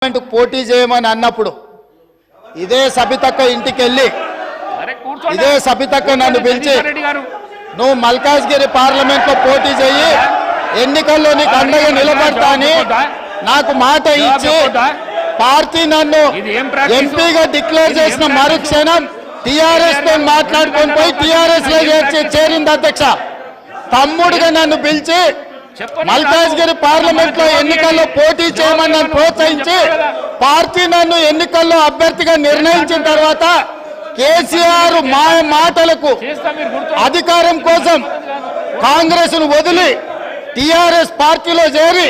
పోటీ చేయమని అన్నప్పుడు ఇదే సబితక్క ఇంటికి వెళ్ళి ఇదే సబితక్క నన్ను పిలిచి నువ్వు మల్కాజ్గిరి పార్లమెంట్ లో పోటీ చేయి ఎన్నికల్లో నీకు అండగా నిలబడతా అని నాకు మాట ఇచ్చి పార్టీ నన్ను ఎంపీగా డిక్లేర్ చేసిన మరుక్షణం టీఆర్ఎస్ తో మాట్లాడుకొని పోయి టీఆర్ఎస్ లో చేరింది అధ్యక్ష. తమ్ముడుగా నన్ను పిలిచి మల్కాజ్గిరి పార్లమెంట్ లో ఎన్నికల్లో పోటీ చేయమని నన్ను ప్రోత్సహించి పార్టీ నన్ను ఎన్నికల్లో అభ్యర్థిగా నిర్ణయించిన తర్వాత కేసీఆర్ మాటలకు అధికారం కోసం కాంగ్రెస్ ను వదిలి టీఆర్ఎస్ పార్టీలో చేరి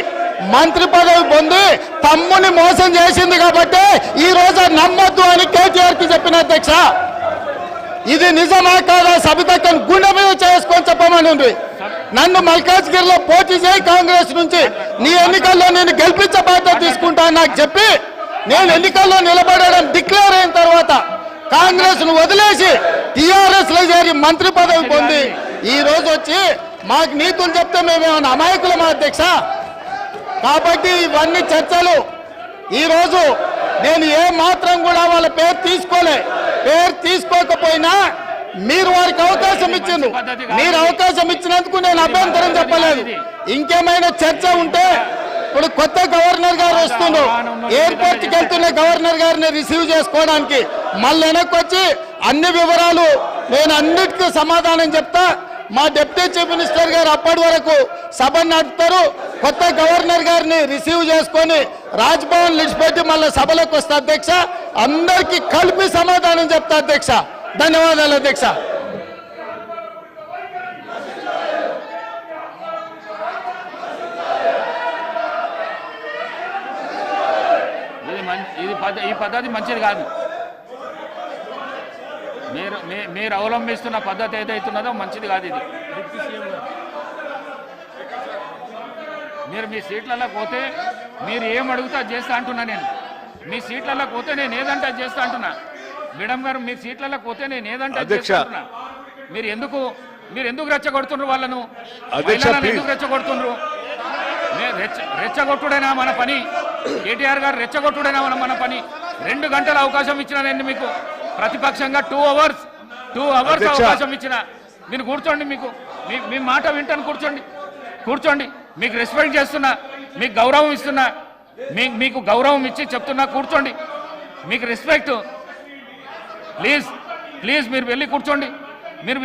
మంత్రి పదవి పొంది తమ్ముని మోసం చేసింది కాబట్టి ఈ రోజు నమ్మొద్దు అని కేటీఆర్ కి చెప్పిన అధ్యక్ష. ఇది నిజమా కాదా సబితక్కను గుండె మీద చేసుకొని చెప్పమని నన్ను మల్కాజ్గిరిలో పోటీ చేయి కాంగ్రెస్ నుంచి నీ ఎన్నికల్లో నేను గెలిపించే బాధ్యత తీసుకుంటా నాకు చెప్పి నేను ఎన్నికల్లో నిలబడడం డిక్లేర్ అయిన తర్వాత కాంగ్రెస్ ను వదిలేసి టీఆర్ఎస్ లో చేరి మంత్రి పదవి పొంది ఈ రోజు వచ్చి మాకు నీతులు చెప్తే మేమేమన్నా అమాయకులమా అధ్యక్ష? కాబట్టి ఇవన్నీ చర్చలు. ఈ రోజు నేను ఏ మాత్రం కూడా వాళ్ళ పేరు తీసుకోకపోయినా మీరు వారికి అవకాశం ఇచ్చింది. మీరు అవకాశం ఇచ్చినందుకు నేను అభ్యంతరం చెప్పలేదు. ఇంకేమైనా చర్చ ఉంటే ఇప్పుడు కొత్త గవర్నర్ గారు వస్తున్నారు, ఎయిర్పోర్ట్ కి వెళ్తున్న గవర్నర్ గారిని రిసీవ్ చేసుకోవడానికి మళ్ళీ వెనక్కి వచ్చి అన్ని వివరాలు నేను అన్నిటికీ సమాధానం చెప్తా. మా డిప్యూటీ చీఫ్ మినిస్టర్ గారు అప్పటి వరకు సభ నడుపుతారు. కొత్త గవర్నర్ గారిని రిసీవ్ చేసుకొని రాజ్భవన్ విడిచిపెట్టి మళ్ళీ సభలోకి వస్తా అధ్యక్ష. అందరికీ కలిపి సమాధానం చెప్తా అధ్యక్ష. ధన్యవాదాలు అధ్యక్ష. ఈ పద్ధతి మంచిది కాదు. మీరు అవలంబిస్తున్న పద్ధతి ఏదైతున్నదో మంచిది కాదు. ఇది మీరు మీ సీట్లలో పోతే మీరు ఏం అడుగుతా చేస్తా అంటున్నా. నేను మీ సీట్లలో పోతే నేను ఏదంటే చేస్తా అంటున్నా. మేడం గారు మీ సీట్లలో పోతే నేను ఏదంటే చేస్తా అంటున్నా. మీరు ఎందుకు రెచ్చగొడుతున్నారు వాళ్ళను? ఎందుకు రెచ్చగొడుతున్నారు? రెచ్చగొట్టుడైనా మన పని. కేటీఆర్ గారు రెచ్చగొట్టుడైనా మన పని. 2 గంటల అవకాశం ఇచ్చిన నేను మీకు ప్రతిపక్షంగా 2 అవర్స్ అవకాశం ఇచ్చిన. మీరు కూర్చోండి, మీ మాట వింటాను. కూర్చోండి. మీకు రెస్పెక్ట్ చేస్తున్నా, మీకు గౌరవం ఇస్తున్నా, మీకు గౌరవం ఇచ్చి చెప్తున్నా. కూర్చోండి, మీకు రెస్పెక్ట్. ప్లీజ్ మీరు వెళ్ళి కూర్చోండి. మీరు